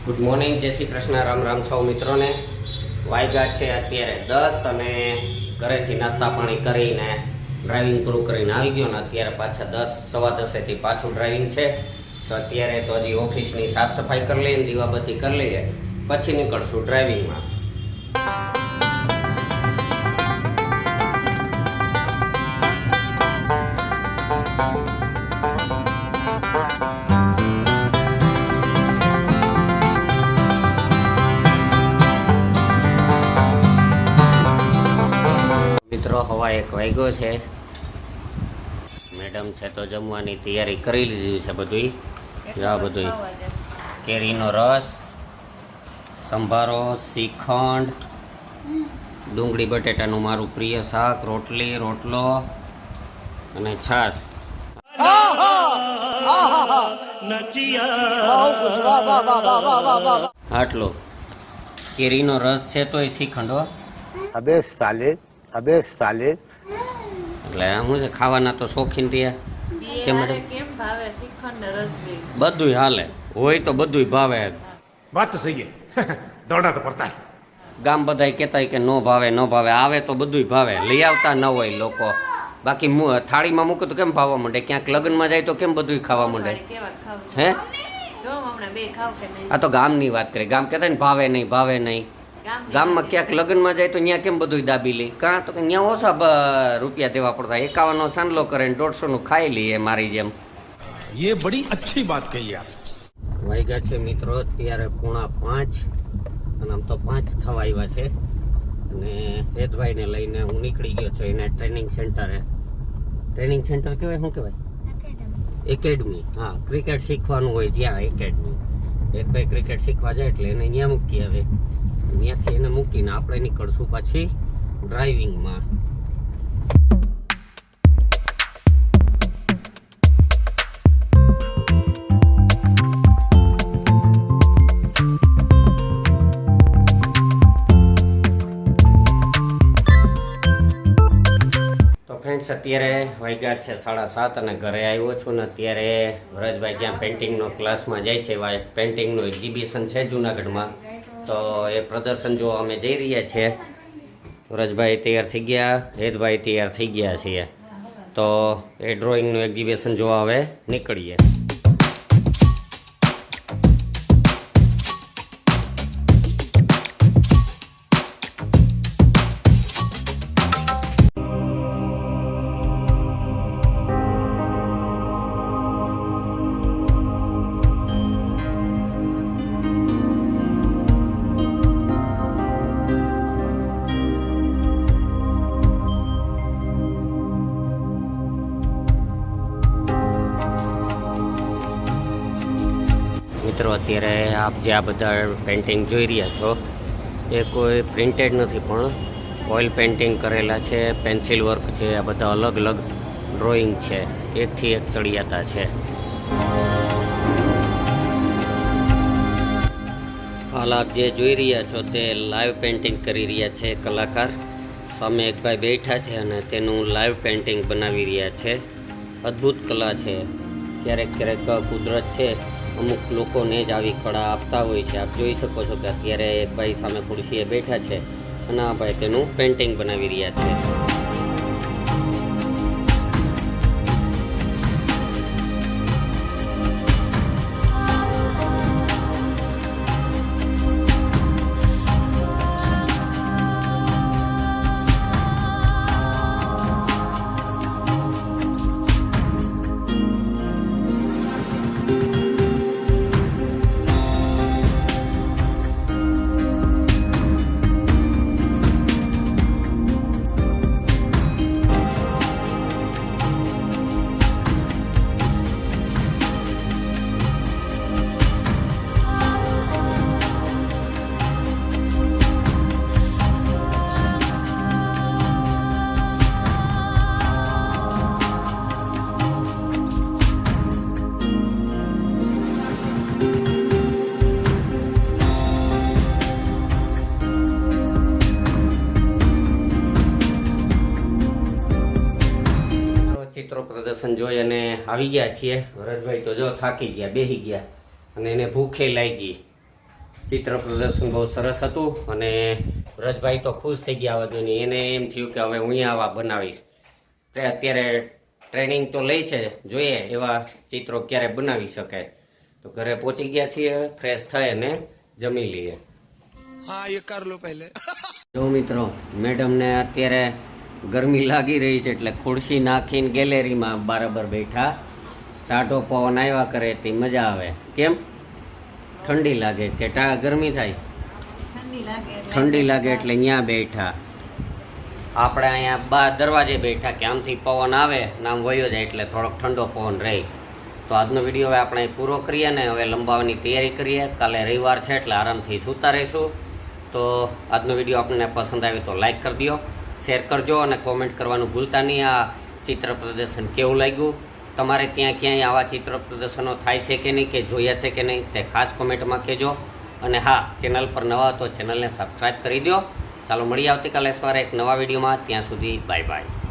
Good morning, જય શ્રી કૃષ્ણ, રામ રામ સૌ મિત્રોને। વાગ્યા છે અત્યારે 10 અને ઘરેથી નાસ્તા પાણી કરીને ડ્રાઇવિંગ પૂરું કરીને આવી ગયો ને અત્યારે પાછા 10 સવા 10 પાછું ડ્રાઇવિંગ છે। તો અત્યારે તો હજી ઓફિસની સાફ સફાઈ કરી લઈએ, દીવાબત્તી કરી લઈએ, પછી નીકળશું ડ્રાઇવિંગમાં। મિત્રો હવા 1 વાગ્યો છે, મેડમ છે તો જમવાની તૈયારી કરી લીધી છે। બધું કેરીનો રસ, સંભારો, શ્રીખંડ, ડુંગળી બટેટાનું મારું પ્રિય શાક, રોટલો અને છાશ। આટલો કેરીનો રસ છે તો એ શ્રીખંડ હો। અબે સાલે એટલે શું છે, ખાવાના તો શોખીન રહ્યા કે મેડમ? કેમ ભાવે શ્રીખંડ ને રસ બે? બધુંય હાલે, હોય તો બધુંય ભાવે। बात तो सही है दौड़ना तो पड़ता है। ગામ બધાય કહેતા હોય કે ન ભાવે, આવે તો બધુંય ભાવે, લઈ આવતા ન હોય લોકો। બાકી થાળીમાં મૂકો તો કેમ ભાવવા માંડે? ક્યાંક લગ્નમાં જાય તો કેમ બધુંય ખાવા માંડે? કેવા ખાવ છો? હે, જો હમણાં બે ખાવ કે નહીં? આ તો ગામની વાત કરે, ગામ કહેતા ને ભાવે નહીં। ગામમાં ક્યાંક લગ્નમાં જાય તો ત્યાં કેમ બધું દાબી લે? કાં તો ત્યાં ઓછા રૂપિયા દેવા પડતા, 51નો સાંડલો કરે ને 150નું ખાઈ લઈએ મારી જેમ। ये बड़ी अच्छी बात कही आप। વાગ્યા છે મિત્રો અત્યારે 4:45 અને આમ તો 5 થવા આવ્યા છે અને હેતભાઈને લઈને હું નીકળી ગયો છું એને ટ્રેનિંગ સેન્ટરે। ટ્રેનિંગ સેન્ટર કહેવાય, શું કહેવાય? એકેડમી। હા, ક્રિકેટ શીખવાનું હોય ત્યાં એકેડમી। હેતભાઈ ક્રિકેટ શીખવા જાય એટલે એને અહીંયા મૂકી આવે, ત્યાંથી એને મૂકીને આપણે નીકળશું પછી ડ્રાઇવિંગમાં। તો ફ્રેન્ડ્સ અત્યારે વાગ્યા છે 7:30 અને ઘરે આવ્યો છું ને અત્યારે વરજભાઈ જ્યાં પેઇન્ટિંગનો ક્લાસમાં જાય છે, પેઇન્ટિંગનું એક્ઝિબિશન છે જુનાગઢમાં, તો એ પ્રદર્શન જોવા અમે જઈ રહ્યા છીએ। વરજભાઈ તૈયાર થઈ ગયા, હેતભાઈ તૈયાર થઈ ગયા છીએ, તો એ ડ્રોઈંગનું એક્ઝિબિશન જોવા હવે નીકળીએ। મિત્રો અત્યારે આપ જે આ બધા પેઇન્ટિંગ જોઈ રહ્યા છો એ કોઈ પ્રિન્ટેડ નથી પણ ઓઇલ પેઇન્ટિંગ કરેલા છે, પેન્સિલ વર્ક છે, આ બધા અલગ અલગ ડ્રોઈંગ છે, એકથી એક ચડિયાતા છે। હાલ આપ જે જોઈ રહ્યા છો તે લાઈવ પેઇન્ટિંગ કરી રહ્યા છે કલાકાર। સામે એક ભાઈ બેઠા છે અને તેનું લાઈવ પેઇન્ટિંગ બનાવી રહ્યા છે। અદ્ભુત કલા છે। ક્યારેક કુદરત છે અમુક લોકોને જ આવી કળા આપતા હોય છે। આપ જોઈ શકો છો કે અત્યારે એક ભાઈ સામે ખુરશીએ બેઠા છે અને આ ભાઈ તેનું પેઇન્ટિંગ બનાવી રહ્યા છે। પ્રદર્શન જોઈ અને આવી ગયા છીએ। વરદભાઈ તો જો થાકી ગયા, બેહી ગયા અને એને ભૂખે લાગી ચિત્ર પ્રદર્શન બહુ સરસ હતું અને વ્રજભાઈ તો ખુશ થઈ ગયા આ બધું. એને એમ થયું કે હવે હું આવા બનાવીશ. તે અત્યારે ટ્રેનિંગ તો લઈ છે, જોઈએ એવા ચિત્રો ક્યારે બનાવી શકે. તો ઘરે પહોંચી ગયા છીએ, ફ્રેશ થઈ અને જમી લઈએ. हाँ ये कर लो पहले. જો મિત્રો, મેડમને અત્યારે ગરમી લાગી રહી છે એટલે ખુરશી નાખીને ગેલેરીમાં બરાબર બેઠા. ટાઢો પવન આવ્યા કરે તે મજા આવે. કેમ ઠંડી લાગે કે ગરમી થાય? ઠંડી લાગે એટલે અહીંયા બેઠા. આપણે અહીંયા દરવાજે બેઠા કે આમથી પવન આવે ને આમ વયો જાય એટલે થોડોક ઠંડો પવન રહે. તો આજનો વિડીયો હવે આપણે પૂરો કરીએ ને હવે લંબાવવાની તૈયારી કરીએ. કાલે રવિવાર છે એટલે આરામથી સૂતા રહીશું. તો આજનો વિડીયો આપણને પસંદ આવે તો લાઈક કરી દો, શેર કરજો અને કોમેન્ટ કરવાનું ભૂલતા નહીં. આ ચિત્ર પ્રદર્શન કેવું લાગ્યું, તમારે ત્યાં ક્યાંય આવા ચિત્ર પ્રદર્શનો થાય છે કે નહીં, કે જોયા છે કે નહીં, તે ખાસ કોમેન્ટમાં કહેજો. અને હા, ચેનલ પર નવા તો ચેનલને સબસ્ક્રાઈબ કરી દો. ચાલો મળીએ આવતીકાલે સવારે એક નવા વિડીયોમાં. ત્યાં સુધી બાય બાય.